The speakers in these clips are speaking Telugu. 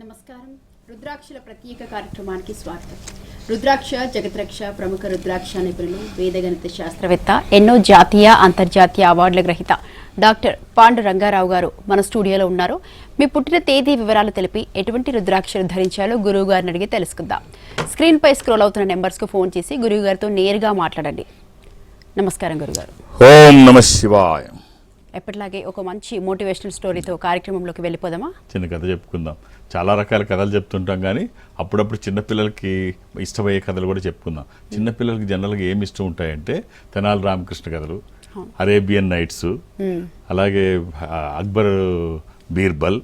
నమస్కారం. రుద్రాక్షల ప్రత్యేక కార్యక్రమానికి స్వాగతం. రుద్రాక్ష జగద్రక్ష ప్రముఖ రుద్రాక్ష నిపుణులు, వేదగణిత శాస్త్రవేత్త, ఎన్నో జాతీయ అంతర్జాతీయ అవార్డుల గ్రహీత డాక్టర్ పాండు రంగారావు గారు మన స్టూడియోలో ఉన్నారు. మీ పుట్టిన తేదీ వివరాలు తెలిపి ఎటువంటి రుద్రాక్షలు ధరించాలో గురువు గారిని అడిగి తెలుసుకుందాం. స్క్రీన్ పై స్క్రోల్ అవుతున్న నెంబర్స్కు ఫోన్ చేసి గురువు గారితో నేరుగా మాట్లాడండి. నమస్కారం గురుగారు. ఓం నమ శివాయ. ఎప్పటిలాగే ఒక మంచి మోటివేషనల్ స్టోరీతో కార్యక్రమంలోకి వెళ్ళిపోదామా? చిన్న కథ చెప్పుకుందాం. చాలా రకాల కథలు చెప్తుంటాం, కానీ అప్పుడప్పుడు చిన్నపిల్లలకి ఇష్టమయ్యే కథలు కూడా చెప్పుకుందాం. చిన్నపిల్లలకి జనరల్గా ఏమి ఇష్టం ఉంటాయంటే తెనాలి రామకృష్ణ కథలు, అరేబియన్ నైట్స్, అలాగే అక్బర్ బీర్బల్,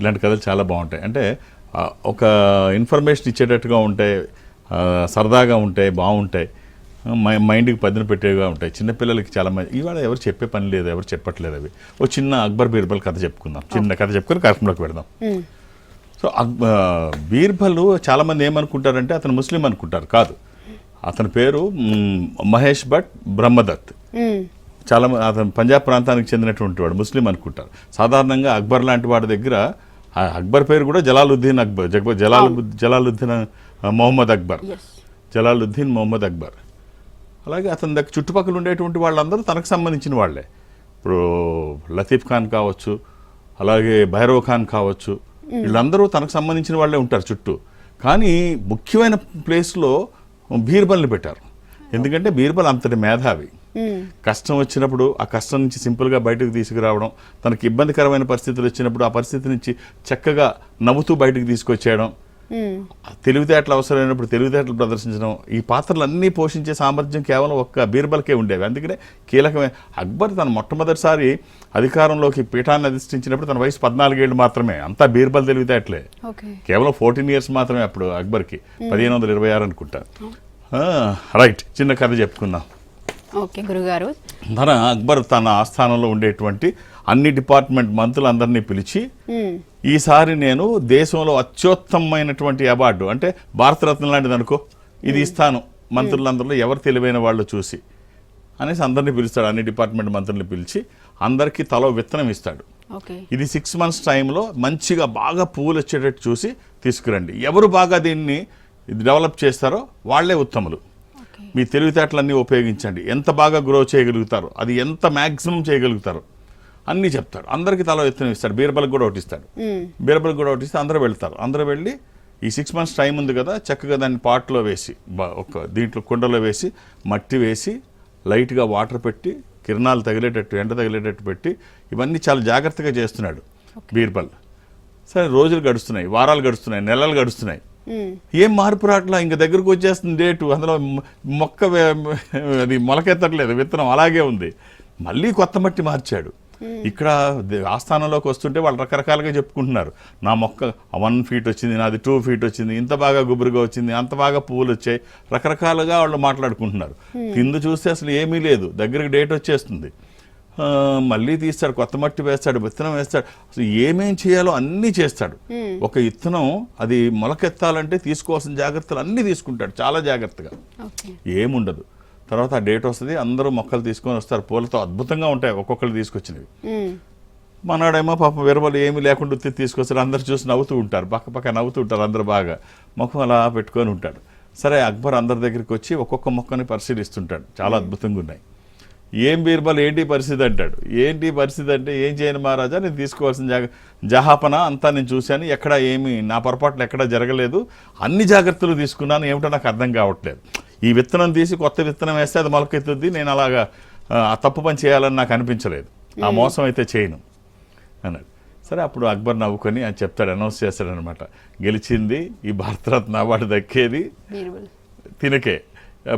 ఇలాంటి కథలు చాలా బాగుంటాయి. అంటే ఒక ఇన్ఫర్మేషన్ ఇచ్చేటట్టుగా ఉంటాయి, సరదాగా ఉంటాయి, బాగుంటాయి, మైండ్కి పదును పెట్టేగా ఉంటాయి. చిన్నపిల్లలకి చాలా మంది ఇవాళ ఎవరు చెప్పే పని లేదు, ఎవరు చెప్పట్లేదు. అవి ఒక చిన్న అక్బర్ బీర్బల్ కథ చెప్పుకుందాం. చిన్న కథ చెప్పుకొని కార్యక్రమంలోకి పెడదాం. సో బీర్బల్ చాలామంది ఏమనుకుంటారంటే అతను ముస్లిం అనుకుంటారు. కాదు, అతని పేరు మహేష్ భట్ బ్రహ్మదత్. చాలా అతను పంజాబ్ ప్రాంతానికి చెందినటువంటి వాడు, ముస్లిం అనుకుంటారు. సాధారణంగా అక్బర్ లాంటి వాడి దగ్గర అక్బర్ పేరు కూడా జలాలుద్దీన్ అక్బర్, జలాలుద్దీన్ మొహమ్మద్ అక్బర్, జలాలుద్దీన్ మొహమ్మద్ అక్బర్. అలాగే అతని దగ్గర చుట్టుపక్కల ఉండేటువంటి వాళ్ళందరూ తనకు సంబంధించిన వాళ్ళే. ఇప్పుడు లతీఫ్ ఖాన్ కావచ్చు, అలాగే భైరవ్ ఖాన్ కావచ్చు, వీళ్ళందరూ తనకు సంబంధించిన వాళ్ళే ఉంటారు చుట్టూ. కానీ ముఖ్యమైన ప్లేస్లో బీర్బల్ని పెట్టారు. ఎందుకంటే బీర్బల్ అంతటి మేధావి. కష్టం వచ్చినప్పుడు ఆ కష్టం నుంచి సింపుల్గా బయటకు తీసుకురావడం, తనకి ఇబ్బందికరమైన పరిస్థితులు వచ్చినప్పుడు ఆ పరిస్థితి నుంచి చక్కగా నవ్వుతూ బయటకు తీసుకొచ్చేయడం, తెలివితేటలు అవసరమైనప్పుడు తెలివితేటలు ప్రదర్శించడం, ఈ పాత్రలన్నీ పోషించే సామర్థ్యం కేవలం ఒక్క బీర్బల్కే ఉండేవి. అందుకనే కీలకమే. అక్బర్ తన మొట్టమొదటిసారి అధికారంలోకి పీఠాన్ని అధిష్ఠించినప్పుడు తన వయసు 14 ఏళ్ళు మాత్రమే. అంతా బీర్బల్ తెలివితేటలే. కేవలం 14 years మాత్రమే అప్పుడు అక్బర్కి. 1526 అనుకుంటా. రైట్, చిన్న కథ చెప్పుకుందాం. ఓకే గురుగారు. అక్బర్ తన ఆస్థానంలో ఉండేటువంటి అన్ని డిపార్ట్మెంట్ మంత్రులందరినీ పిలిచి, ఈసారి నేను దేశంలో అత్యుత్తమమైనటువంటి అవార్డు అంటే భారతరత్న లాంటిది అనుకో, ఇది ఇస్తాను మంత్రులందరిలో ఎవరు తెలివైన వాళ్ళు చూసి అనేసి అందరినీ పిలుస్తాడు. అన్ని డిపార్ట్మెంట్ మంత్రుల్ని పిలిచి అందరికీ తలో విత్తనం ఇస్తాడు. ఇది 6 months టైంలో మంచిగా బాగా పువ్వులు వచ్చేటట్టు చూసి తీసుకురండి. ఎవరు బాగా దీన్ని డెవలప్ చేస్తారో వాళ్లే ఉత్తములు. మీ తెలివితేటలన్నీ ఉపయోగించండి. ఎంత బాగా గ్రో చేయగలుగుతారో, అది ఎంత మ్యాక్సిమం చేయగలుగుతారో అన్నీ చెప్తాడు. అందరికీ తల ఎత్తున ఇస్తాడు. బీర్బల్కి కూడా ఒకటి ఇస్తాడు. బీర్బల్కి కూడా ఒకటి ఇస్తే అందరూ వెళ్తారు. అందరూ వెళ్ళి ఈ 6 months టైం ఉంది కదా, చక్కగా దాన్ని పాట్లో వేసి ఒక దీంట్లో కుండలో వేసి మట్టి వేసి లైట్గా వాటర్ పెట్టి కిరణాలు తగిలేటట్టు, ఎండ తగిలేటట్టు పెట్టి ఇవన్నీ చాలా జాగ్రత్తగా చేస్తున్నాడు బీర్బల్. సరే, రోజులు గడుస్తున్నాయి, వారాలు గడుస్తున్నాయి, నెలలు గడుస్తున్నాయి. ఏం మార్పు రావట్లా, ఇంక దగ్గరకు వచ్చేస్తుంది డేటు. అందులో మొక్క అది మొలకెత్తట్లేదు, విత్తనం అలాగే ఉంది. మళ్ళీ కొత్త మట్టి మార్చాడు. ఇక్కడ ఆస్థానంలోకి వస్తుంటే వాళ్ళు రకరకాలుగా చెప్పుకుంటున్నారు. నా మొక్క 1 feet వచ్చింది, నాది 2 feet వచ్చింది, ఇంత బాగా గుబురుగా వచ్చింది, అంత బాగా పువ్వులు వచ్చాయి, రకరకాలుగా వాళ్ళు మాట్లాడుకుంటున్నారు. కింద చూస్తే అసలు ఏమీ లేదు, దగ్గరికి డేట్ వచ్చేస్తుంది. మళ్ళీ తీస్తాడు, కొత్త మట్టి వేస్తాడు, విత్తనం వేస్తాడు, అసలు ఏమేం చేయాలో అన్నీ చేస్తాడు. ఒక విత్తనం అది మొలకెత్తాలంటే తీసుకోవాల్సిన జాగ్రత్తలు అన్నీ తీసుకుంటాడు చాలా జాగ్రత్తగా. ఏముండదు. తర్వాత ఆ డేట్ వస్తుంది, అందరూ మొక్కలు తీసుకొని వస్తారు. పూలతో అద్భుతంగా ఉంటాయి ఒక్కొక్కరు తీసుకొచ్చినవి. మనాడేమో పాపం విరవలు ఏమీ లేకుండా తీసుకొస్తారు. అందరు చూసి నవ్వుతూ ఉంటారు, పక్క నవ్వుతూ ఉంటారు. అందరు బాగా ముఖం అలా పెట్టుకొని ఉంటాడు. సరే, అక్బర్ అందరి దగ్గరికి వచ్చి ఒక్కొక్క మొక్కని పరిశీలిస్తుంటాడు. చాలా అద్భుతంగా ఉన్నాయి. ఏం బీర్బల్, ఏంటి పరిస్థితి అంటాడు. ఏంటి పరిస్థితి అంటే, ఏం చేయను మహారాజా, నేను తీసుకోవాల్సిన జహాపన అంతా నేను చూశాను, ఎక్కడ ఏమి నా పొరపాట్లు ఎక్కడా జరగలేదు, అన్ని జాగ్రత్తలు తీసుకున్నాను, ఏమిటో నాకు అర్థం కావట్లేదు. ఈ విత్తనం తీసి కొత్త విత్తనం వేస్తే అది మొలకెత్తుద్ది, నేను అలాగా ఆ తప్పు పని చేయాలని నాకు అనిపించలేదు, ఆ మోసం అయితే చేయను అన్నాడు. సరే, అప్పుడు అక్బర్ నవ్వుకొని అని చెప్తాడు, అనౌన్స్ చేస్తాడనమాట, గెలిచింది ఈ భారతరత్న అవార్డు దక్కేది తినకే,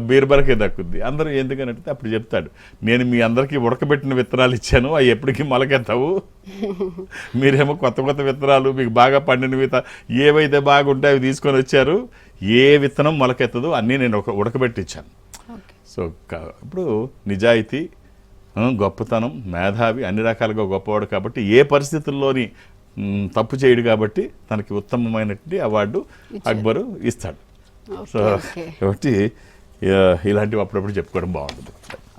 బీర్బల్కే దక్కుద్ది. అందరూ ఎందుకనంటే అప్పుడు చెప్తాడు, నేను మీ అందరికీ ఉడకబెట్టిన విత్తనాలు ఇచ్చాను, అవి ఎప్పటికీ మొలకెత్తావు, మీరేమో కొత్త కొత్త విత్తనాలు మీకు బాగా పండిన ఏవైతే బాగుంటాయి అవి తీసుకొని వచ్చారు, ఏ విత్తనం మొలకెత్తదు, అన్నీ నేను ఉడకబెట్టి ఇచ్చాను. సో ఇప్పుడు నిజాయితీ, గొప్పతనం, మేధావి, అన్ని రకాలుగా గొప్పవాడు కాబట్టి ఏ పరిస్థితుల్లోని తప్పు చేయడు కాబట్టి తనకి ఉత్తమమైనటువంటి అవార్డు అక్బరు ఇస్తాడు. సో కాబట్టి ఇలాంటివి అప్పుడప్పుడు చెప్పుకోవడం బాగుంటుంది.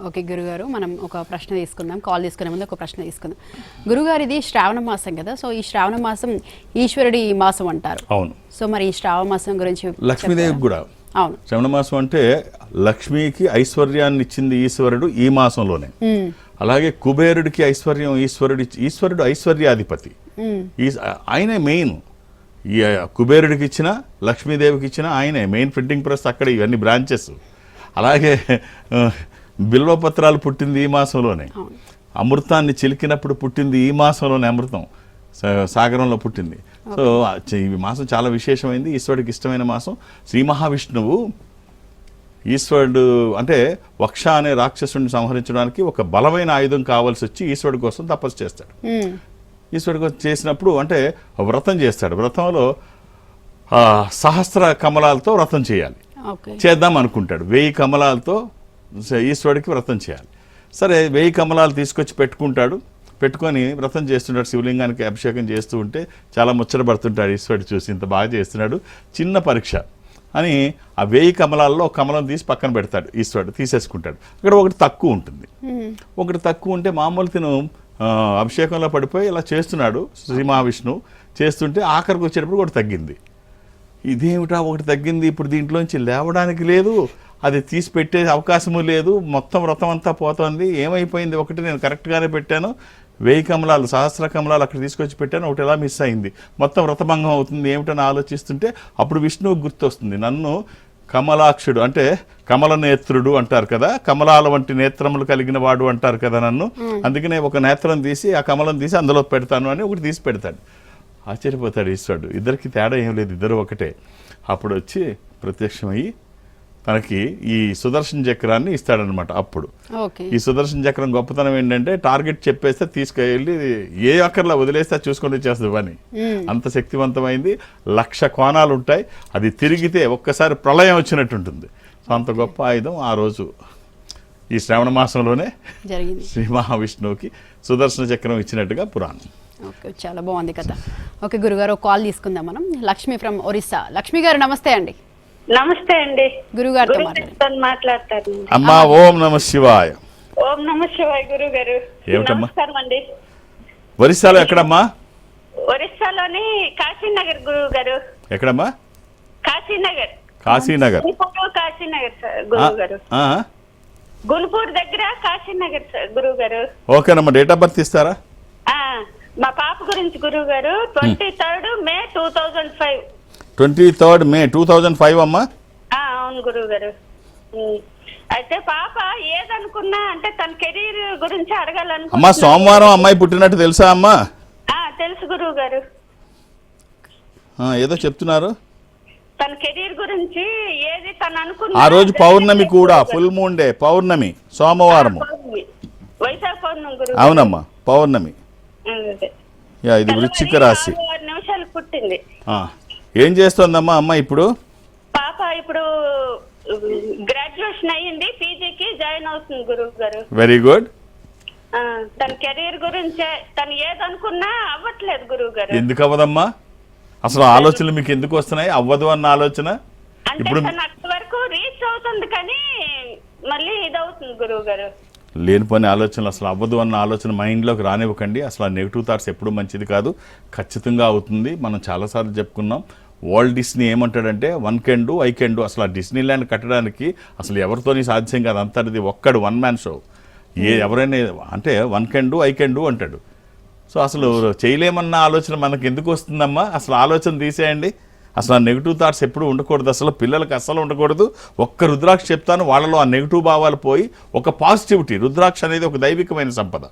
ఓకే గురుగారు, మనం ఒక ప్రశ్న తీసుకుందాం. కాల్ తీసుకునే ముందు ఒక ప్రశ్న తీసుకుందాం. గురుగారు, ఇది శ్రావణ మాసం కదా, సో ఈ శ్రావణ మాసం ఈశ్వరుడి మాసం అంటారు. అవును. సో మరి ఈ శ్రావణ మాసం గురించి లక్ష్మీదేవికి కూడా అవును, శ్రావణ మాసం అంటే లక్ష్మికి ఐశ్వర్యాన్ని ఇచ్చింది ఈశ్వరుడు ఈ మాసంలోనే. అలాగే కుబేరుడికి ఐశ్వర్యం ఈశ్వరుడు ఐశ్వర్యాధిపతి. ఆయనే మెయిన్. ఈ కుబేరుడికి ఇచ్చిన లక్ష్మీదేవికి ఇచ్చిన ఆయనే మెయిన్. ప్రింటింగ్ ప్రెస్ అక్కడ, ఇవన్నీ బ్రాంచెస్. అలాగే బిల్వపత్రాలు పుట్టింది ఈ మాసంలోనే. అమృతాన్ని చిలికినప్పుడు పుట్టింది ఈ మాసంలోనే. అమృతం సాగరంలో పుట్టింది. సో ఈ మాసం చాలా విశేషమైంది, ఈశ్వరుడికి ఇష్టమైన మాసం. శ్రీ మహావిష్ణువు ఈశ్వరుడు అంటే వక్ష అనే రాక్షసుడిని సంహరించడానికి ఒక బలమైన ఆయుధం కావాల్సి వచ్చి ఈశ్వరుడి కోసం తపస్సు చేస్తాడు. ఈశ్వరుడి కోసం చేసినప్పుడు అంటే వ్రతం చేస్తాడు. వ్రతంలో సహస్ర కమలాలతో వ్రతం చేయాలి. చేద్దాం అనుకుంటాడు. 1000 కమలాలతో ఈశ్వరుడికి వ్రతం చేయాలి. సరే 1000 కమలాలు తీసుకొచ్చి పెట్టుకొని వ్రతం చేస్తున్నాడు. శివలింగానికి అభిషేకం చేస్తూ ఉంటే చాలా ముచ్చటపడుతుంటాడు ఈశ్వరుడు చూసి, ఇంత బాగా చేస్తున్నాడు, చిన్న పరీక్ష అని ఆ 1000 కమలాల్లో ఒక కమలం తీసి పక్కన పెడతాడు. ఈశ్వరుడు తీసేసుకుంటాడు. అక్కడ ఒకటి తక్కువ ఉంటుంది. ఒకటి తక్కువ ఉంటే మామూలు తిను అభిషేకంలో పడిపోయి ఇలా చేస్తున్నాడు శ్రీ మహావిష్ణువు. చేస్తుంటే ఆఖరికి వచ్చేటప్పుడు ఒకటి తగ్గింది. ఇదేమిటా ఒకటి తగ్గింది, ఇప్పుడు దీంట్లోంచి లేవడానికి లేదు, అది తీసి పెట్టే అవకాశము లేదు, మొత్తం వ్రతం అంతా పోతుంది, ఏమైపోయింది, ఒకటి నేను కరెక్ట్గానే పెట్టాను, 1000 కమలాలు సహస్ర కమలాలు అక్కడ తీసుకొచ్చి పెట్టాను, ఒకటి ఎలా మిస్ అయింది, మొత్తం వ్రతభంగం అవుతుంది ఏమిటని ఆలోచిస్తుంటే అప్పుడు విష్ణువు గుర్తొస్తుంది. నన్ను కమలాక్షుడు అంటే కమల నేత్రుడు అంటారు కదా, కమలాల వంటి నేత్రములు కలిగిన వాడు అంటారు కదా నన్ను, అందుకనే ఒక నేత్రం తీసి ఆ కమలం తీసి అందులో పెడతాను అని ఒకటి తీసి పెడతాడు. ఆశ్చర్యపోతాడు ఈశ్వరుడు. ఇద్దరికి తేడా ఏం లేదు, ఇద్దరు ఒకటే. అప్పుడు వచ్చి ప్రత్యక్షమయ్యి తనకి ఈ సుదర్శన చక్రాన్ని ఇస్తాడనమాట. అప్పుడు ఈ సుదర్శన చక్రం గొప్పతనం ఏంటంటే టార్గెట్ చెప్పేస్తే తీసుకెళ్ళి ఏ అక్కర్లా వదిలేస్తే చూసుకొని వచ్చేస్తుంది పని. అంత శక్తివంతమైంది. 1,00,000 కోణాలు ఉంటాయి. అది తిరిగితే ఒక్కసారి ప్రళయం వచ్చినట్టుంటుంది. సో అంత గొప్ప ఆయుధం ఆ రోజు ఈ శ్రావణ మాసంలోనే శ్రీ మహావిష్ణువుకి సుదర్శన చక్రం ఇచ్చినట్టుగా పురాణం. ఓకే, చాలా బాగుంది కదా. ఓకే గురుగారు, కాల్ తీసుకుందాం మనం. లక్ష్మి ఫ్రమ్ ఒరిస్సా. లక్ష్మి గారు నమస్తే అండి. నమస్తే అండి. గురుగారితో మాట్లాడతారు. అమ్మా ఓం నమ శివాయ. ఓం నమ శివాయ గురువు గారు. ఏమిటమ్మా? నమస్కారం అండి. ఒరిస్సాలో ఎక్కడమ్మా? ఒరిస్సాలోని కాశీనగర్ గురువు గారు. ఎక్కడమ్మా? కాశీనగర్. కాశీనగర్. కాశీనగర్ సార్ గురువు గారు. గుల్పూర్ దగ్గర కాశీనగర్ సార్ గురువు గారు. ఓకేనమ్మా, డేట్ ఆఫ్ బర్త్ ఇస్తారా? మా పాప గురించి గురువు గారు 23rd May 2005. 23rd May 2005 అమ్మా. అవును గురువు గారు. అయితే పాప ఏదనుకున్నా అంటే తన కెరీర్ గురించి అడగాలనుకున్నా. అమ్మా సోమవారం అమ్మాయి పుట్టినట్టు తెలుసా అమ్మా? తెలుసు గురువు గారు. ఏదో చెప్తున్నారు. తన కెరీర్ గురించి ఏది తను అనుకున్నా. ఆ రోజు పౌర్ణమి కూడా, ఫుల్ మూన్ డే, పౌర్ణమి, సోమవారం, వైశాఖ పౌర్ణమి గురువు. అవునమ్మా పౌర్ణమి. ఇది వృశ్చిక రాశి. 6 నిమిషాలు పుట్టింది. ఏం చేస్తోందమ్మా అమ్మ ఇప్పుడు? పాప ఇప్పుడు గ్రాడ్యుయేషన్ అయ్యింది, పీజీకి జాయిన్ అవుతుంది గురువు గారు. Very good. తన కెరీర్ గురించి తను ఏదనుకున్నా అవ్వట్లేదు గురువు గారు. ఎందుకు అవ్వదమ్మా? అసలు ఆలోచనలు మీకు ఎందుకు వస్తున్నాయి? అవ్వదు అన్న ఆలోచన ఇప్పుడు అక్కడి వరకు రీచ్ అవుతుంది కానీ మళ్ళీ ఇదవుతుంది గురువు గారు. లేనిపోని ఆలోచనలు, అసలు అవ్వదు అన్న ఆలోచన మైండ్లోకి రానివ్వకండి. అసలు ఆ నెగిటివ్ థాట్స్ ఎప్పుడు మంచిది కాదు. ఖచ్చితంగా అవుతుంది. మనం చాలాసార్లు చెప్పుకున్నాం. వాల్ట్ డిస్నీ ఏమంటాడంటే 1 can do, I can do. అసలు ఆ డిస్నీ ల్యాండ్ కట్టడానికి అసలు ఎవరితోని సాధ్యం కాదు. అంతటిది ఒక్కడు, 1 man షో. ఎవరైనా అంటే 1 can do, I can do అంటాడు. సో అసలు చేయలేమన్న ఆలోచన మనకు ఎందుకు వస్తుందమ్మా? అసలు ఆలోచన తీసేయండి. అసలు ఆ నెగిటివ్ థాట్స్ ఎప్పుడు ఉండకూడదు. అసలు పిల్లలకి అస్సలు ఉండకూడదు. ఒక్క రుద్రాక్ష చెప్తాను, వాళ్ళలో ఆ నెగిటివ్ భావాలు పోయి ఒక పాజిటివిటీ. రుద్రాక్ష అనేది ఒక దైవికమైన సంపద.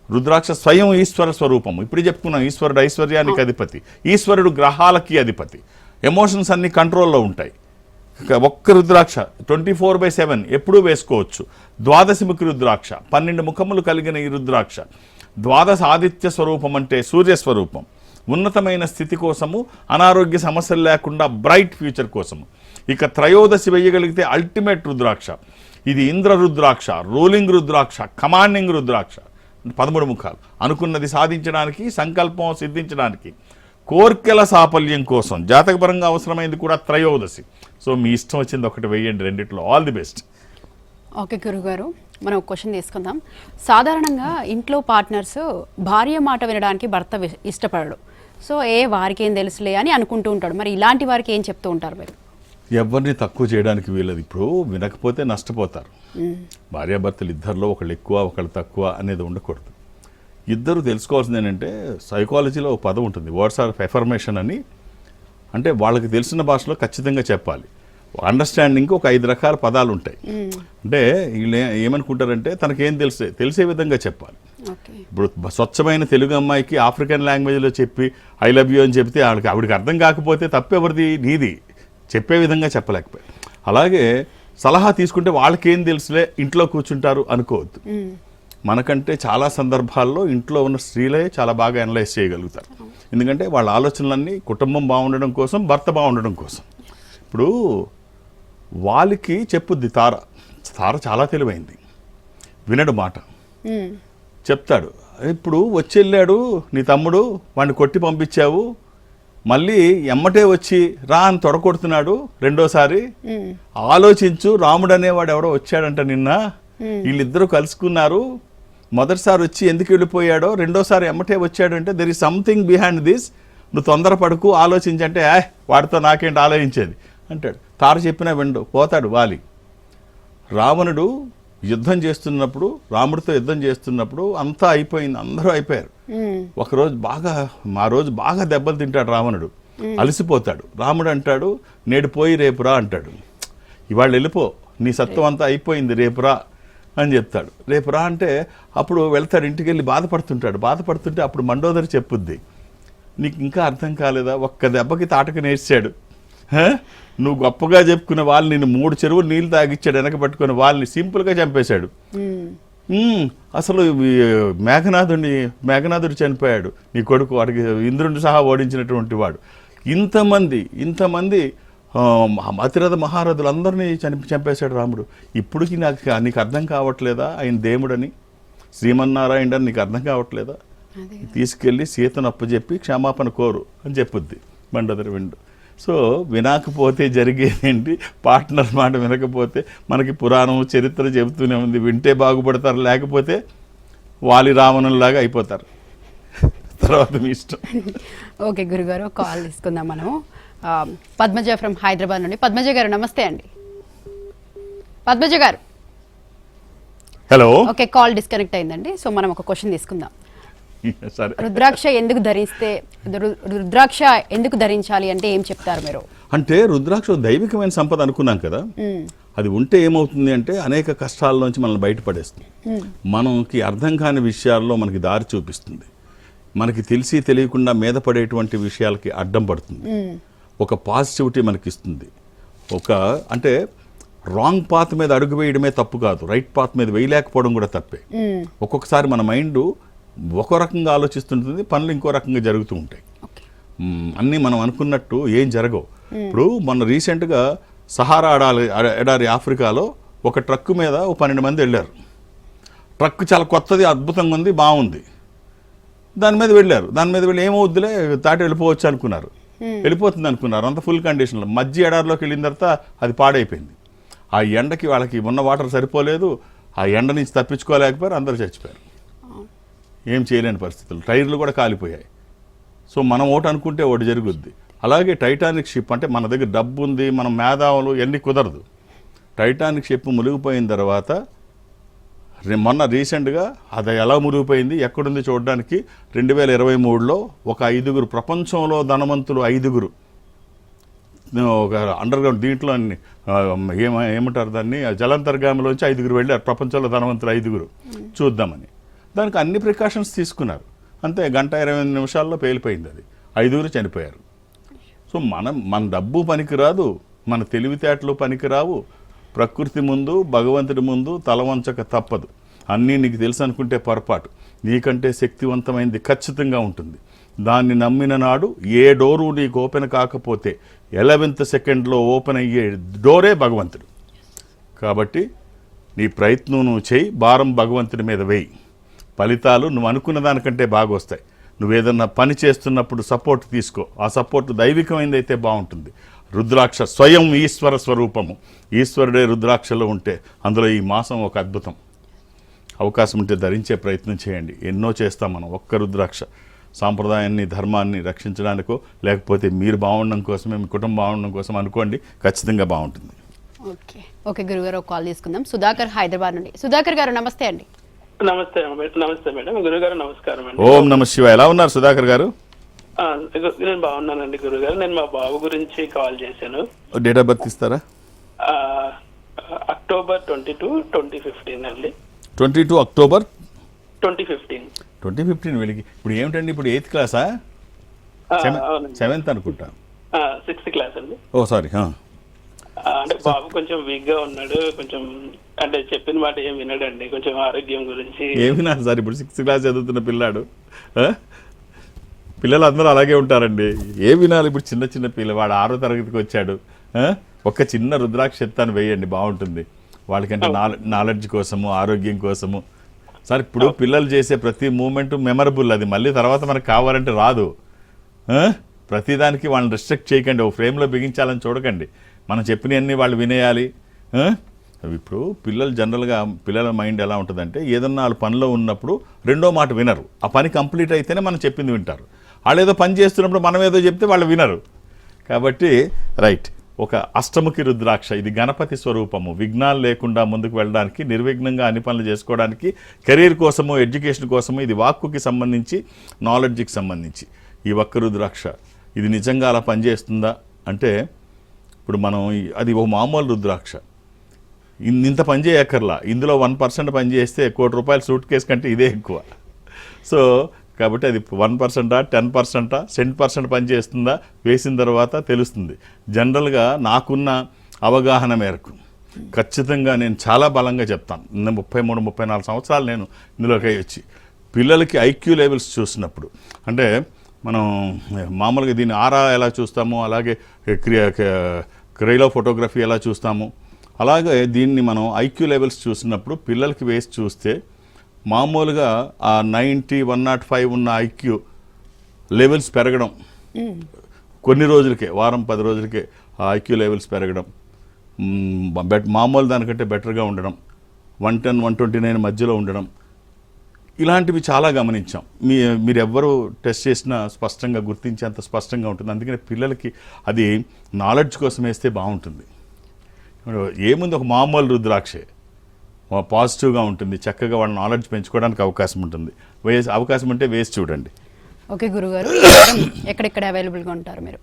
రుద్రాక్ష స్వయం ఈశ్వర స్వరూపము. ఇప్పుడు చెప్పుకున్నాం, ఈశ్వరుడు ఐశ్వర్యానికి అధిపతి, ఈశ్వరుడు గ్రహాలకి అధిపతి. ఎమోషన్స్ అన్ని కంట్రోల్లో ఉంటాయి. ఒక్క రుద్రాక్ష 24/7 ఎప్పుడూ వేసుకోవచ్చు. ద్వాదశిముఖి రుద్రాక్ష, 12 ముఖములు కలిగిన ఈ రుద్రాక్ష. ద్వాదశ ఆదిత్య స్వరూపం అంటే సూర్యస్వరూపం. ఉన్నతమైన స్థితి కోసము, అనారోగ్య సమస్యలు లేకుండా బ్రైట్ ఫ్యూచర్ కోసము. ఇక త్రయోదశి వేయగలిగితే అల్టిమేట్ రుద్రాక్ష. ఇది ఇంద్ర రుద్రాక్ష, రూలింగ్ రుద్రాక్ష, కమాండింగ్ రుద్రాక్ష. 13 ముఖాలు. అనుకున్నది సాధించడానికి, సంకల్పం సిద్ధించడానికి. కోర్కెల సాఫల్యం కోసం జాతకపరంగా అవసరమైంది కూడా త్రయోదశి. సో మీ ఇష్టం వచ్చింది ఒకటి వేయండి, రెండిట్లో ఆల్ ది బెస్ట్. ఓకే గురుగారు, మనం ఒక క్వశ్చన్ తీసుకుందాం. సాధారణంగా ఇంట్లో పార్ట్నర్స్ భార్య మాట వినడానికి భర్త ఇష్టపడడు. సో వారికి ఏం తెలుసులే అని అనుకుంటూ ఉంటాడు. మరి ఇలాంటి వారికి ఏం చెప్తూ ఉంటారు మీరు? ఎవరిని తక్కువ చేయడానికి వీలదు. ఇప్పుడు వినకపోతే నష్టపోతారు. భార్యాభర్తలు ఇద్దరిలో ఒకళ్ళు ఎక్కువ ఒకళ్ళు తక్కువ అనేది ఉండకూడదు. ఇద్దరు తెలుసుకోవాల్సింది ఏంటంటే, సైకాలజీలో ఒక పదం ఉంటుంది, వర్డ్స్ ఆఫ్ ఎఫర్మేషన్ అని. అంటే వాళ్ళకి తెలిసిన భాషలో ఖచ్చితంగా చెప్పాలి. అండర్స్టాండింగ్కి ఒక 5 రకాల పదాలు ఉంటాయి. అంటే వీళ్ళు ఏమనుకుంటారంటే తనకేం తెలిసే విధంగా చెప్పాలి. ఇప్పుడు స్వచ్ఛమైన తెలుగు అమ్మాయికి ఆఫ్రికన్ లాంగ్వేజ్లో చెప్పి ఐ లవ్ యూ అని చెప్తే ఆవిడకి అర్థం కాకపోతే తప్పెవరిది? నీది. చెప్పే విధంగా చెప్పలేకపోయి. అలాగే సలహా తీసుకుంటే వాళ్ళకేం తెలుసులే ఇంట్లో కూర్చుంటారు అనుకోవద్దు. మనకంటే చాలా సందర్భాల్లో ఇంట్లో ఉన్న స్త్రీలే చాలా బాగా అనలైజ్ చేయగలుగుతారు. ఎందుకంటే వాళ్ళ ఆలోచనలన్నీ కుటుంబం బాగుండడం కోసం, భర్త బాగుండడం కోసం. ఇప్పుడు వాళ్ళకి చెప్పుద్ది తార చాలా తెలివైంది, వినడు మాట, చెప్తాడు. ఇప్పుడు వచ్చి నీ తమ్ముడు వాడిని కొట్టి పంపించావు, మళ్ళీ ఎమ్మటే వచ్చి రా అని తొడకొడుతున్నాడు రెండోసారి, ఆలోచించు, రాముడు అనేవాడు ఎవడో వచ్చాడంట నిన్న, వీళ్ళిద్దరూ కలుసుకున్నారు, మొదటిసారి వచ్చి ఎందుకు వెళ్ళిపోయాడో, రెండోసారి ఎమ్మటే వచ్చాడు అంటే there is something behind this, నువ్వు తొందరపడుకు, ఆలోచించంటే వాడితో నాకేంటి ఆలోచించేది అంటాడు. తార చెప్పినా విండు, పోతాడు వాలి. రావణుడు యుద్ధం చేస్తున్నప్పుడు, రాముడితో యుద్ధం చేస్తున్నప్పుడు అంతా అయిపోయింది, అందరూ అయిపోయారు. ఒకరోజు బాగా దెబ్బలు తింటాడు రావణుడు, అలసిపోతాడు. రాముడు అంటాడు, నేడు పోయి రేపురా అంటాడు. ఇవాళ వెళ్ళిపో, నీ సత్వం అంతా అయిపోయింది, రేపురా అని చెప్తాడు. రేపురా అంటే అప్పుడు వెళ్తాడు, ఇంటికి వెళ్ళి బాధపడుతుంటే అప్పుడు మండోదరి చెప్పుద్ది, నీకు ఇంకా అర్థం కాలేదా, ఒక్క దెబ్బకి తాటకు నేర్చాడు, నువ్వు గొప్పగా చెప్పుకున్న వాళ్ళు నిన్ను 3 చెరువులు నీళ్ళు తాగిచ్చాడు, వెనక పట్టుకుని వాళ్ళని సింపుల్గా చంపేశాడు. అసలు మేఘనాథుడు చనిపోయాడు, నీ కొడుకు, వాడికి ఇంద్రుడిని సహా ఓడించినటువంటి వాడు. ఇంతమంది అతిరథ మహారథులు అందరినీ చంపేశాడు రాముడు. ఇప్పటికి నీకు అర్థం కావట్లేదా ఆయన దేవుడని, శ్రీమన్నారాయణుడని నీకు అర్థం కావట్లేదా? తీసుకెళ్ళి సీతను అప్పచెప్పి క్షమాపణ కోరు అని చెప్పుద్ది మండోదరి విండు. సో వినకపోతే జరిగేదేంటి, పార్ట్నర్ మాట వినకపోతే మనకి పురాణం చరిత్ర చెబుతూనే ఉంది, వింటే బాగుపడతారు, లేకపోతే వాలి రావణుల్లాగా అయిపోతారు. తర్వాత మీ ఇష్టం. ఓకే గురుగారు, కాల్ తీసుకుందాం మనం. పద్మజ ఫ్రమ్ హైదరాబాద్ నుండి. పద్మజ గారు నమస్తే అండి. పద్మజ గారు హలో. ఓకే, కాల్ డిస్కనెక్ట్ అయిందండి. సో మనం ఒక క్వశ్చన్ తీసుకుందాం. రుద్రాక్ష ఎందుకు ధరించాలి అంటే ఏం చెప్తారు మీరు? అంటే రుద్రాక్ష దైవికమైన సంపద అనుకున్నాం కదా, అది ఉంటే ఏమవుతుంది అంటే అనేక కష్టాల్లోంచి మనల్ని బయటపడేస్తుంది. మనకి అర్థం కాని విషయాల్లో మనకి దారి చూపిస్తుంది, మనకి తెలిసి తెలియకుండా మీద పడేటువంటి విషయాలకి అడ్డం పడుతుంది, ఒక పాజిటివిటీ మనకి ఇస్తుంది. అంటే రాంగ్ పాత్ మీద అడుగు వేయడమే తప్పు కాదు, రైట్ పాత్ మీద వేయలేకపోవడం కూడా తప్పే. ఒక్కొక్కసారి మన మైండ్ ఒక రకంగా ఆలోచిస్తుంటుంది, పనులు ఇంకో రకంగా జరుగుతూ ఉంటాయి. అన్నీ మనం అనుకున్నట్టు ఏం జరగవు. ఇప్పుడు మొన్న రీసెంట్గా సహారా ఎడారి ఆఫ్రికాలో ఒక ట్రక్కు మీద 12 మంది వెళ్ళారు. ట్రక్ చాలా కొత్తది, అద్భుతంగా ఉంది, బాగుంది, దాని మీద వెళ్ళి ఏమవుద్దులే దాటి వెళ్ళిపోవచ్చు అనుకున్నారు, వెళ్ళిపోతుంది అనుకున్నారు, అంత ఫుల్ కండిషన్లో. మధ్య ఎడారిలోకి వెళ్ళిన తర్వాత అది పాడైపోయింది. ఆ ఎండకి వాళ్ళకి ఉన్న వాటర్ సరిపోలేదు, ఆ ఎండ నుంచి తప్పించుకోలేకపోయారు, అందరూ చచ్చిపోయారు. ఏం చేయలేని పరిస్థితులు, టైర్లు కూడా కాలిపోయాయి. సో మనం ఒకటి అనుకుంటే ఒకటి జరుగుద్ది. అలాగే టైటానిక్ షిప్, అంటే మన దగ్గర డబ్బు ఉంది, మన మేధావులు ఎన్ని కుదరదు. టైటానిక్ షిప్ మునిగిపోయిన తర్వాత మొన్న రీసెంట్గా అది ఎలా మునిగిపోయింది, ఎక్కడుంది చూడడానికి 2023లో ఒక 5 ప్రపంచంలో ధనవంతులు 5 ఒక అండర్గ్రౌండ్ దీంట్లో ఏమంటారు దాన్ని, జలాంతర్గామిలోంచి 5 వెళ్ళారు, ప్రపంచంలో ధనవంతులు 5 చూద్దామని. దానికి అన్ని ప్రికాషన్స్ తీసుకున్నారు, అంతే 1:28 నిమిషాల్లో పేలిపోయింది, అది 5 చనిపోయారు. సో మన డబ్బు పనికిరాదు, మన తెలివితేటలు పనికిరావు, ప్రకృతి ముందు భగవంతుడి ముందు తల వంచక తప్పదు. అన్నీ నీకు తెలుసు అనుకుంటే పొరపాటు, నీకంటే శక్తివంతమైనది ఖచ్చితంగా ఉంటుంది. దాన్ని నమ్మిన నాడు ఏ డోరు నీకు ఓపెన్ కాకపోతే 11th సెకండ్లో ఓపెన్ అయ్యే డోరే భగవంతుడు. కాబట్టి నీ ప్రయత్నం నువ్వు చేయి, భారం భగవంతుడి మీద వేయి, ఫలితాలు నువ్వు అనుకున్న దానికంటే బాగా వస్తాయి. నువ్వేదన్నా పని చేస్తున్నప్పుడు సపోర్ట్ తీసుకో, ఆ సపోర్ట్ దైవికమైనది అయితే బాగుంటుంది. రుద్రాక్ష స్వయం ఈశ్వర స్వరూపము, ఈశ్వరుడే రుద్రాక్షలో ఉంటే అందులో ఈ మాసం ఒక అద్భుతం. అవకాశం ఉంటే ధరించే ప్రయత్నం చేయండి. ఎన్నో చేస్తాం మనం. ఒక్క రుద్రాక్ష సాంప్రదాయాన్ని, ధర్మాన్ని రక్షించడానికో లేకపోతే మీరు బాగుండడం కోసమే, మీ కుటుంబం బాగుండడం కోసం అనుకోండి, ఖచ్చితంగా బాగుంటుంది. ఓకే ఓకే గురుగారు, ఒక కాల్ తీసుకుందాం. సుధాకర్ హైదరాబాద్ నుండి. సుధాకర్ గారు నమస్తే అండి. నమస్తే నమస్తే మేడం. గురుగారు నమస్కారం అండి. ఓం నమ శివాయ. ఎలా ఉన్నారు సుధాకర్ గారు? నేను బాగున్నానండి గురుగారు. నేను మా బాబు గురించి కాల్ చేశాను. డేట్ ఆఫ్ బర్త్ ఇస్తారా? అక్టోబర్ 22, 2015 అండి. 22 అక్టోబర్ 2015. వీళ్ళకి ఇప్పుడు ఏమిటండి, ఇప్పుడు 8th క్లాసా? అవునండి. 7th అనుకుంటా. 6th క్లాస్ అండి. ఓ సారీ. అంటే బాబు కొంచెం వీక్ గా ఉన్నాడు, కొంచెం అంటే చెప్పిన మాట ఏం వినడండి, కొంచెం ఆరోగ్యం గురించి. ఏమి నా సార్, ఇప్పుడు 6th క్లాస్ చదువుతున్న పిల్లాడు, పిల్లలు అందరూ అలాగే ఉంటారండి. ఏ వినాలి? ఇప్పుడు చిన్న చిన్న పిల్లవాడు 6వ తరగతికి వచ్చాడు. ఒక చిన్న రుద్రాక్ష ఎత్తాను వేయండి, బాగుంటుంది. వాళ్ళకంటే నాలెడ్జ్ కోసము, ఆరోగ్యం కోసము. సార్ ఇప్పుడు పిల్లలు చేసే ప్రతి మూమెంట్ మెమరబుల్, అది మళ్ళీ తర్వాత మనకు కావాలంటే రాదు. ప్రతిదానికి వాళ్ళని రెస్ట్రిక్ట్ చేయకండి, ఓ ఫ్రేమ్లో బిగించాలని చూడకండి. మనం చెప్పినవన్నీ వాళ్ళు వినేయాలి. ఇప్పుడు పిల్లలు జనరల్గా పిల్లల మైండ్ ఎలా ఉంటుందంటే, ఏదన్నా వాళ్ళు పనిలో ఉన్నప్పుడు రెండో మాట వినరు. ఆ పని కంప్లీట్ అయితేనే మనం చెప్పింది వింటారు. వాళ్ళు ఏదో పని చేస్తున్నప్పుడు మనం ఏదో చెప్తే వాళ్ళు వినరు. కాబట్టి రైట్, ఒక అష్టముఖి రుద్రాక్ష, ఇది గణపతి స్వరూపము. విఘ్నాలు లేకుండా ముందుకు వెళ్ళడానికి, నిర్విఘ్నంగా అన్ని పనులు చేసుకోవడానికి, కెరీర్ కోసము, ఎడ్యుకేషన్ కోసము, ఇది వాక్కుకి సంబంధించి, నాలెడ్జ్కి సంబంధించి ఈ ఒక్క రుద్రాక్ష. ఇది నిజంగా అలా పనిచేస్తుందా అంటే, ఇప్పుడు మనం అది ఒక మామూలు రుద్రాక్ష, ఇంత పని చేయక్కర్లా. ఇందులో 1% పని చేస్తే ₹1,00,00,000 సూట్ కేసు కంటే ఇదే ఎక్కువ. సో కాబట్టి అది 1%, 10%, 10% పని చేస్తుందా వేసిన తర్వాత తెలుస్తుంది. జనరల్గా నాకున్న అవగాహన మేరకు ఖచ్చితంగా నేను చాలా బలంగా చెప్తాను. 33-34 సంవత్సరాలు నేను ఇందులోకి వచ్చి పిల్లలకి ఐక్యూ లెవెల్స్ చూసినప్పుడు, అంటే మనం మామూలుగా దీన్ని ఆరా ఎలా చూస్తామో, అలాగే క్రైలో ఫోటోగ్రఫీ ఎలా చూస్తామో, అలాగే దీన్ని మనం ఐక్యూ లెవెల్స్ చూసినప్పుడు పిల్లలకి వేసి చూస్తే మామూలుగా ఆ 90, 105 ఉన్న ఐక్యూ లెవెల్స్ పెరగడం, కొన్ని రోజులకే, వారం 10 రోజులకే ఆ ఐక్యూ లెవెల్స్ పెరగడం, మామూలు దానికంటే బెటర్గా ఉండడం, 110, 129 మధ్యలో ఉండడం, ఇలాంటివి చాలా గమనించాం. మీరెవ్వరూ టెస్ట్ చేసినా స్పష్టంగా గుర్తించేంత స్పష్టంగా ఉంటుంది. అందుకని పిల్లలకి అది నాలెడ్జ్ కోసం వేస్తే బాగుంటుంది. ఏముంది, ఒక మామూలు రుద్రాక్షే పాజిటివ్గా ఉంటుంది, చక్కగా వాళ్ళ నాలెడ్జ్ పెంచుకోవడానికి అవకాశం ఉంటుంది. అవకాశం ఉంటే వేసి చూడండి. ఓకే గురుగారు, ఎక్కడెక్కడ అవైలబుల్గా ఉంటారు మీరు?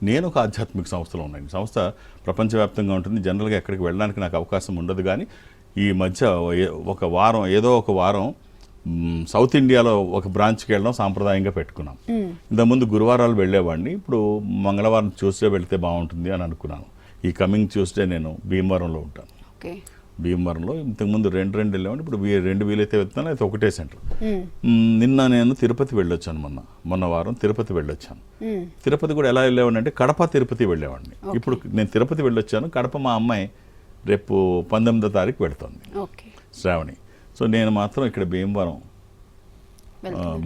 నేను ఒక ఆధ్యాత్మిక సంస్థలో ఉన్నాను. సంస్థ ప్రపంచవ్యాప్తంగా ఉంటుంది. జనరల్గా ఎక్కడికి వెళ్ళడానికి నాకు అవకాశం ఉండదు. కానీ ఈ మధ్య ఒక వారం సౌత్ ఇండియాలో ఒక బ్రాంచ్కి వెళ్ళడం సాంప్రదాయంగా పెట్టుకున్నాం. ఇంతకుముందు గురువారాలు వెళ్ళేవాడిని, ఇప్పుడు మంగళవారం ట్యూస్డే వెళ్తే బాగుంటుంది అని అనుకున్నాను. ఈ కమింగ్ ట్యూస్డే నేను భీమవరంలో ఉంటాను. భీమవరంలో ఇంతకుముందు 2 వెళ్ళామండి, ఇప్పుడు 2 వీలైతే వెళ్తాను, అయితే ఒకటే సెంటర్. నిన్న నేను తిరుపతి వెళ్ళొచ్చాను. మొన్న వారం తిరుపతి వెళ్ళొచ్చాను. తిరుపతి కూడా ఎలా వెళ్ళేవాడిని అంటే కడప తిరుపతి వెళ్ళేవాడిని. ఇప్పుడు నేను తిరుపతి వెళ్ళొచ్చాను, కడప మా అమ్మాయి రేపు 19వ తారీఖు వెళ్తుంది, శ్రావణి. సో నేను మాత్రం ఇక్కడ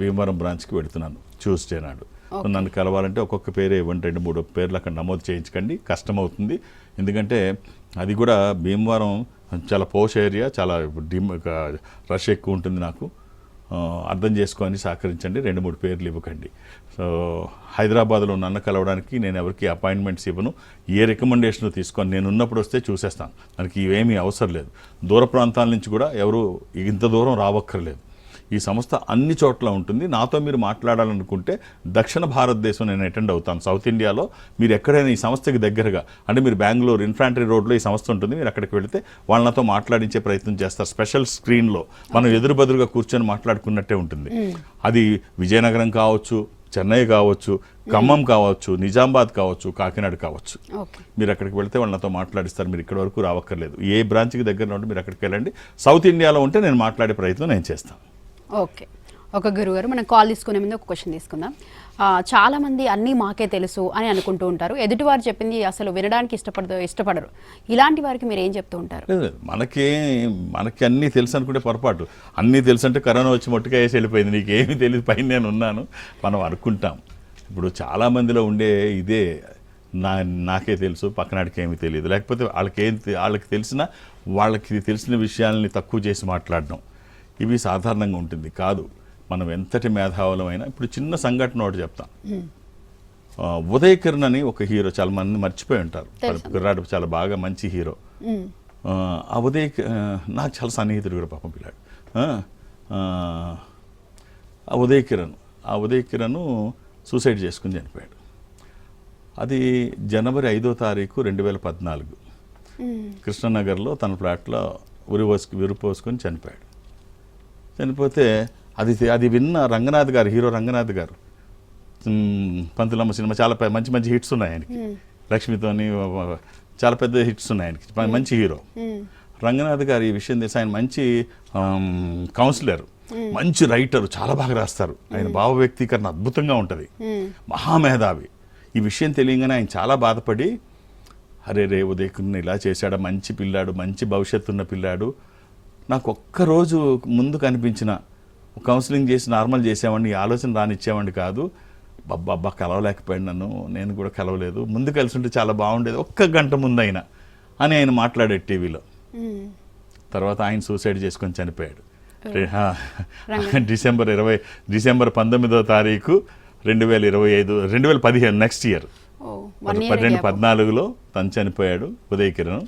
భీమవరం బ్రాంచ్కి వెళుతున్నాను ట్యూస్డే నాడు. సో నన్ను కలవాలంటే ఒక్కొక్క పేరే ఇవ్వండి, 2-3 పేర్లు అక్కడ నమోదు చేయించకండి, కష్టమవుతుంది. ఎందుకంటే అది కూడా భీమవరం చాలా పోష్ ఏరియా, చాలా రష్ ఎక్కువ ఉంటుంది. నాకు అర్థం చేసుకొని సహకరించండి, 2-3 పేర్లు ఇవ్వకండి. సో హైదరాబాద్లో నన్ను కలవడానికి నేను ఎవరికి అపాయింట్మెంట్స్ ఇవ్వను, ఏ రికమెండేషన్ తీసుకొని నేను ఉన్నప్పుడు వస్తే చూసేస్తాను. మనకి ఇవేమీ అవసరం లేదు. దూర ప్రాంతాల నుంచి కూడా ఎవరు ఇంత దూరం రావక్కర్లేదు. ఈ సంస్థ అన్ని చోట్ల ఉంటుంది. నాతో మీరు మాట్లాడాలనుకుంటే దక్షిణ భారతదేశం నేను అటెండ్ అవుతాను. సౌత్ ఇండియాలో మీరు ఎక్కడైనా ఈ సంస్థకి దగ్గరగా, అంటే మీరు బెంగళూరు ఇన్ఫాంట్రీ రోడ్లో ఈ సంస్థ ఉంటుంది, మీరు అక్కడికి వెళితే వాళ్ళతో మాట్లాడించే ప్రయత్నం చేస్తారు. స్పెషల్ స్క్రీన్లో మనం ఎదురుబెదురుగా కూర్చొని మాట్లాడుకున్నట్టే ఉంటుంది. అది విజయనగరం కావచ్చు, చెన్నై కావచ్చు, ఖమ్మం కావచ్చు, నిజామాబాద్ కావచ్చు, కాకినాడ కావచ్చు. మీరు అక్కడికి వెళ్తే వాళ్ళతో మాట్లాడిస్తారు. మీరు ఇక్కడ వరకు రావక్కర్లేదు. ఏ బ్రాంచ్కి దగ్గర ఉంటే మీరు అక్కడికి వెళ్ళండి. సౌత్ ఇండియాలో ఉంటే నేను మాట్లాడే ప్రయత్నం నేను చేస్తాను. ఓకే ఒక గురుగారు మనం కాల్ తీసుకునే ముందు ఒక క్వశ్చన్ తీసుకుందాం. చాలా మంది అన్నీ మాకే తెలుసు అని అనుకుంటూ ఉంటారు. ఎదుటివారు చెప్పింది అసలు వినడానికి ఇష్టపడరు. ఇలాంటి వారికి మీరు ఏం చెప్తూ ఉంటారు? లేదు, మనకి అన్నీ తెలుసు అనుకుంటే పొరపాటు. అన్నీ తెలుసు అంటే కరోనా వచ్చి మొట్టుగా వేసి వెళ్ళిపోయింది, నీకేమీ తెలియదు, పైన నేను ఉన్నాను మనం అనుకుంటాం. ఇప్పుడు చాలామందిలో ఉండే ఇదే నాకే తెలుసు, పక్కనాడికి ఏమీ తెలియదు, లేకపోతే వాళ్ళకి తెలిసిన విషయాల్ని తక్కువ చేసి మాట్లాడడం, ఇవి సాధారణంగా ఉంటుంది. కాదు, మనం ఎంతటి మేధావులమైనా. ఇప్పుడు చిన్న సంఘటన ఒకటి చెప్తాం. ఉదయ్ కిరణ్ అని ఒక హీరో, చాలా మంది మర్చిపోయి ఉంటారు, కుర్రాడు చాలా బాగా మంచి హీరో. ఆ నాకు చాలా సన్నిహితుడు కూడా పాపం పిల్లాడు. ఆ ఉదయ్ కిరణ్ సూసైడ్ చేసుకుని చనిపోయాడు. అది జనవరి 5వ తారీఖు 2014 కృష్ణనగర్లో తన ఫ్లాట్లో ఉరిపోసుకొని చనిపోయాడు. చనిపోతే అది విన్న రంగనాథ్ గారు, హీరో రంగనాథ్ గారు, పంతులమ్మ సినిమా చాలా మంచి మంచి హిట్స్ ఉన్నాయి ఆయనకి, లక్ష్మితోని చాలా పెద్ద హిట్స్ ఉన్నాయి ఆయనకి, మంచి హీరో. రంగనాథ్ గారు ఈ విషయం తెలిసి, ఆయన మంచి కౌన్సిలర్, మంచి రైటర్, చాలా బాగా రాస్తారు, ఆయన భావ వ్యక్తీకరణ అద్భుతంగా ఉంటుంది, మహామేధావి. ఈ విషయం తెలియగానే ఆయన చాలా బాధపడి, అరే ఉదయకుని ఇలా చేశాడు, మంచి పిల్లాడు, మంచి భవిష్యత్తు ఉన్న పిల్లాడు, నాకు ఒక్కరోజు ముందు కనిపించిన కౌన్సిలింగ్ చేసి నార్మల్ చేసేవాడిని, ఈ ఆలోచన రానిచ్చేవాడిని కాదు, అబ్బా కలవలేకపోయాడు, నేను కూడా కలవలేదు, ముందు కలిసి ఉంటే చాలా బాగుండేది, ఒక్క గంట ముందైనా అని ఆయన మాట్లాడాడు టీవీలో. తర్వాత ఆయన సూసైడ్ చేసుకొని చనిపోయాడు. డిసెంబర్ 19వ తారీఖు 2015 నెక్స్ట్ ఇయర్ 2014లో తను చనిపోయాడు ఉదయ్ కిరణ్.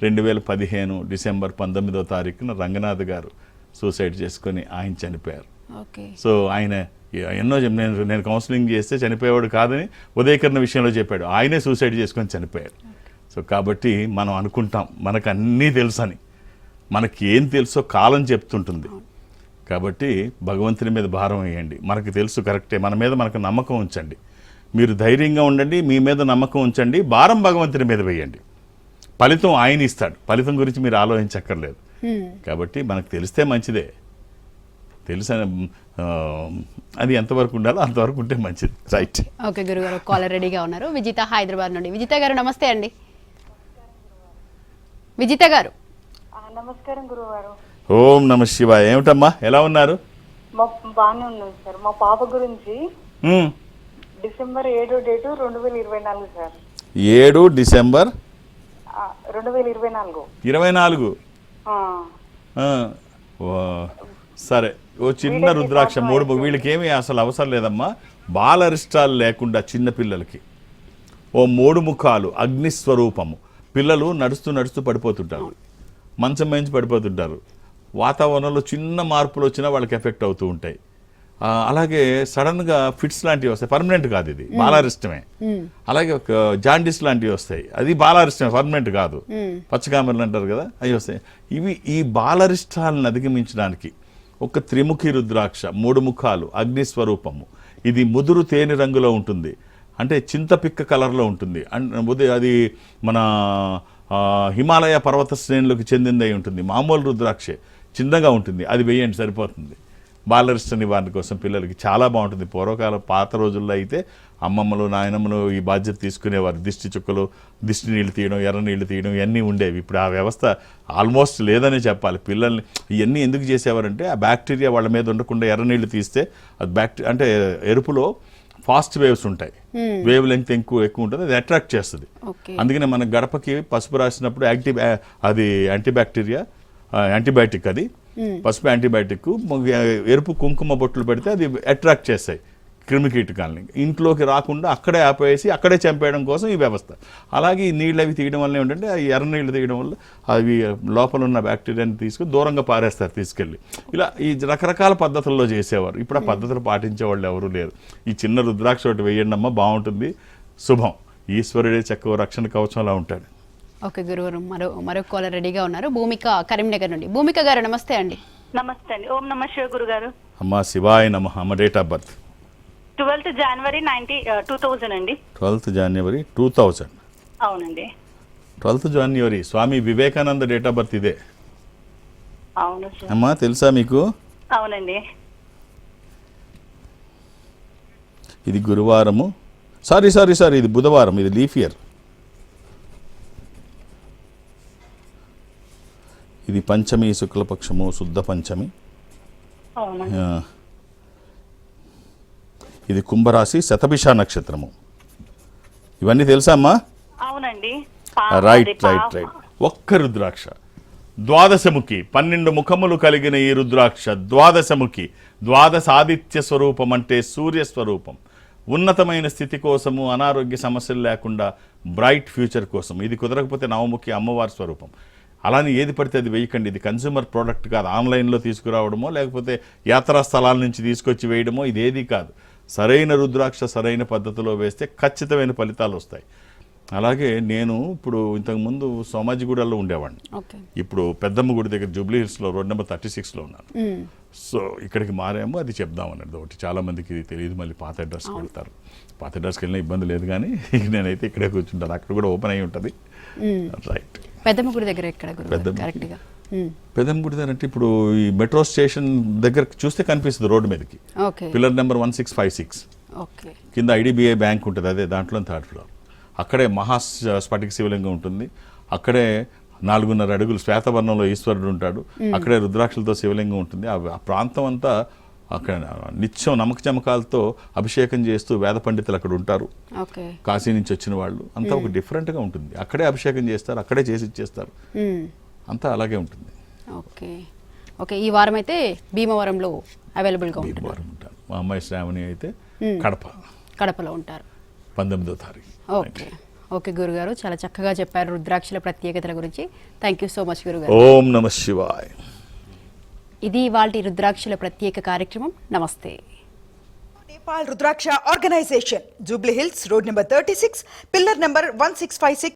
2015 డిసెంబర్ 19వ తారీఖున రంగనాథ్ గారు సూసైడ్ చేసుకొని ఆయన చనిపోయారు. సో ఆయన ఎన్నో నేను కౌన్సిలింగ్ చేస్తే చనిపోయేవాడు కాదని ఉదయ్ కిరణ్ విషయంలో చెప్పాడు, ఆయనే సూసైడ్ చేసుకొని చనిపోయాడు. సో కాబట్టి మనం అనుకుంటాం మనకు అన్నీ తెలుసని, మనకి ఏం తెలుసో కాలం చెప్తుంటుంది. కాబట్టి భగవంతుని మీద భారం వేయండి, మనకు తెలుసు కరెక్టే, మన మీద మనకు నమ్మకం ఉంచండి, మీరు ధైర్యంగా ఉండండి, మీ మీద నమ్మకం ఉంచండి, భారం భగవంతుని మీద వేయండి, ఫలితం ఆయన ఇస్తాడు, ఫలితం గురించి మీరు ఆలోచించక్కర్లేదు. కాబట్టి మనకు తెలిస్తే మంచిదే, అది ఎంతవరకు ఉండాలో అంతవరకు ఉంటే మంచిది. రైట్. ఓకే గురుగారు, కాలర్ రెడీగా ఉన్నారు. విజిత హైదరాబాద్ నుండి. విజిత గారు నమస్తే అండి. విజిత గారు నమస్కారం గురువారు. ఓం నమ శివాయ. ఏమిటమ్మా, ఎలా ఉన్నారు? బాగానే ఉన్నాను సార్. మా పాప గురించి డిసెంబర్ 7వ డేటు 2024 సార్. 7 డిసెంబర్ 2024. సరే, ఓ చిన్న రుద్రాక్ష 3 వీళ్ళకి ఏమీ అసలు అవసరం లేదమ్మా, బాలరిష్టాలు లేకుండా చిన్న పిల్లలకి ఓ 3 ముఖాలు అగ్నిస్వరూపము. పిల్లలు నడుస్తూ పడిపోతుంటారు, మంచం మేంచి పడిపోతుంటారు, వాతావరణంలో చిన్న మార్పులు వచ్చినా వాళ్ళకి ఎఫెక్ట్ అవుతూ ఉంటాయి. అలాగే సడన్గా ఫిట్స్ లాంటివి వస్తాయి, పర్మనెంట్ కాదు, ఇది బాలారిష్టమే. అలాగే ఒక జాండిస్ లాంటివి వస్తాయి, అది బాలారిష్టమే, పర్మనెంట్ కాదు, పచ్చకామెరలు అంటారు కదా, అవి వస్తాయి. ఈ బాలరిష్టాలను అధిగమించడానికి ఒక త్రిముఖి రుద్రాక్ష 3 ముఖాలు అగ్నిస్వరూపము, ఇది ముదురు తేనె రంగులో ఉంటుంది, అంటే చింతపిక్క కలర్లో ఉంటుంది. అది మన హిమాలయ పర్వత శ్రేణులకు చెందిందై ఉంటుంది, మామూలు రుద్రాక్షే, చిన్నగా ఉంటుంది, అది వేయండి సరిపోతుంది. బాలరిష్ట నివారణ కోసం పిల్లలకి చాలా బాగుంటుంది. పూర్వకాలం పాత రోజుల్లో అయితే అమ్మమ్మలు నాయనమ్మలు ఈ బాధ్యత తీసుకునేవారు, దిష్టి చుక్కలు, దిష్టి నీళ్ళు తీయడం, ఎర్ర నీళ్ళు తీయడం ఇవన్నీ ఉండేవి. ఇప్పుడు ఆ వ్యవస్థ ఆల్మోస్ట్ లేదనే చెప్పాలి. పిల్లల్ని ఇవన్నీ ఎందుకు చేసేవారంటే ఆ బ్యాక్టీరియా వాళ్ళ మీద ఉండకుండా ఎర్ర నీళ్ళు తీస్తే అది అంటే ఎరుపులో ఫాస్ట్ వేవ్స్ ఉంటాయి, వేవ్ లెంగ్త్ ఎక్కువ ఉంటుంది, అది అట్రాక్ట్ చేస్తుంది. అందుకనే మన గడపకి పసుపు రాసినప్పుడు అది యాంటీబయాటిక్, అది పసుపు యాంటీబయాటిక్, ఎరుపు కుంకుమ బొట్లు పెడితే అది అట్రాక్ట్ చేస్తాయి క్రిమికీటకాలని, ఇంట్లోకి రాకుండా అక్కడే ఆపేసి అక్కడే చంపేయడం కోసం ఈ వ్యవస్థ. అలాగే ఈ నీళ్ళు అవి తీయడం వల్ల ఏమిటంటే ఈ ఎర్ర నీళ్ళు తీయడం వల్ల అవి లోపల ఉన్న బ్యాక్టీరియాని తీసుకుని దూరంగా పారేస్తారు తీసుకెళ్ళి. ఇలా ఈ రకరకాల పద్ధతుల్లో చేసేవారు. ఇప్పుడు ఆ పద్ధతులు పాటించే వాళ్ళు ఎవరూ లేరు. ఈ చిన్న రుద్రాక్ష ఒకటి వేయండి అమ్మా, బాగుంటుంది, శుభం. ఈశ్వరుడే చక్కగా రక్షణ కవచంలా ఉంటాడు. ఓకే గురువారు, మరో కాలర్ రెడీగా ఉన్నారు. భూమిక కరీంనగర్ నుండి. భూమిక గారు నమస్తే అండి. నమస్తే అండి. ఓం నమ శివ గురుగారు. అమ్మా శివాయ నమ. అమ్మ date of birth 12th January 2000 అండి. 12th January 2000. అవునండి. 12th January Swami Vivekananda date of birth ఇదే. అవును సార్. అమ్మా తెలుసా మీకు? అవునండి. ఇది గురువారము, సారీ ఇది బుధవారం, ఇది లీఫ్ ఇయర్. ఇది పంచమి, శుక్లపక్షము, శుద్ధ పంచమి. అవునా? ఆ, ఇది కుంభరాశి, శతభిష నక్షత్రము. ఇవన్నీ తెలుసా అమ్మా? అవునండి. రైట్. ఒక్క రుద్రాక్ష, ద్వాదశముఖి, 12 ముఖములు కలిగిన ఈ రుద్రాక్ష ద్వాదశముఖి, ద్వాదశాదిత్య స్వరూపం అంటే సూర్య స్వరూపం. ఉన్నతమైన స్థితి కోసము, అనారోగ్య సమస్యలు లేకుండా బ్రైట్ ఫ్యూచర్ కోసం. ఇది కుదరకపోతే నవముఖి, అమ్మవారి స్వరూపం. అలానే ఏది పడితే అది వేయకండి. ఇది కన్స్యూమర్ ప్రోడక్ట్ కాదు. ఆన్లైన్లో తీసుకురావడమో లేకపోతే యాత్రా స్థలాల నుంచి తీసుకొచ్చి వేయడమో ఇదేది కాదు. సరైన రుద్రాక్ష సరైన పద్ధతిలో వేస్తే ఖచ్చితమైన ఫలితాలు వస్తాయి. అలాగే నేను ఇప్పుడు ఇంతకుముందు సోమాజిగూడలో ఉండేవాడిని. ఇప్పుడు పెద్దమ్మ గుడి దగ్గర జూబ్లీ హిల్స్లో రోడ్ నెంబర్ 36లో ఉన్నాను. సో ఇక్కడికి మారాము, అది చెప్దామన్నది ఒకటి. చాలా మందికి ఇది తెలియదు, మళ్ళీ పాత అడ్రస్కి వెళ్తారు. పాత అడ్రస్కి వెళ్ళినా ఇబ్బంది లేదు, కానీ నేనైతే ఇక్కడే కూర్చుంటాను. అక్కడ కూడా ఓపెన్ అయి ఉంటుంది. రైట్. పెద్దమ్మ గుడి దగ్గర ఎక్కడ కరెక్ట్గా? పెద్దమ్మ గుడి దగ్గర అంటే ఇప్పుడు ఈ మెట్రో స్టేషన్ దగ్గర చూస్తే కనిపిస్తుంది రోడ్డు మీదకి. Pillar number 1656. కింద ఐడిబిఐ బ్యాంక్ ఉంటుంది, అదే దాంట్లో 3rd ఫ్లోర్. అక్కడే మహా స్ఫటిక శివలింగం ఉంటుంది. అక్కడే 4.5 అడుగులు శ్వేతవర్ణంలో ఈశ్వరుడు ఉంటాడు. అక్కడే రుద్రాక్షలతో శివలింగం ఉంటుంది. ఆ ప్రాంతం అంతా అక్కడ నిత్యం నమ్మక చమకాలతో అభిషేకం చేస్తూ వేద పండితులు అక్కడ ఉంటారు. కాశీ నుంచి వచ్చిన వాళ్ళు అంతా ఒక డిఫరెంట్గా ఉంటుంది. అక్కడే అభిషేకం చేస్తారు, అక్కడే చేసి ఇచ్చేస్తారు. అంతా అలాగే ఉంటుంది. ఓకే. ఈ వారం అయితే భీమవరంలో అవైలబుల్గా భీమవరం ఉంటారు. మా అమ్మాయి శ్రావణి అయితే కడపలో ఉంటారు 19వ తారీఖు. ఓకే గురుగారు, చాలా చక్కగా చెప్పారు రుద్రాక్షల ప్రత్యేకతల గురించి. థ్యాంక్ యూ సో మచ్ గురుగారు. ఓం నమ శివాయ. ఇది ఇవాల్టి రుద్రాక్షల ప్రత్యేక కార్యక్రమం. నమస్తే. Nepal Rudraksha organisation, Jubilee Hills, road number 36, pillar number 1656.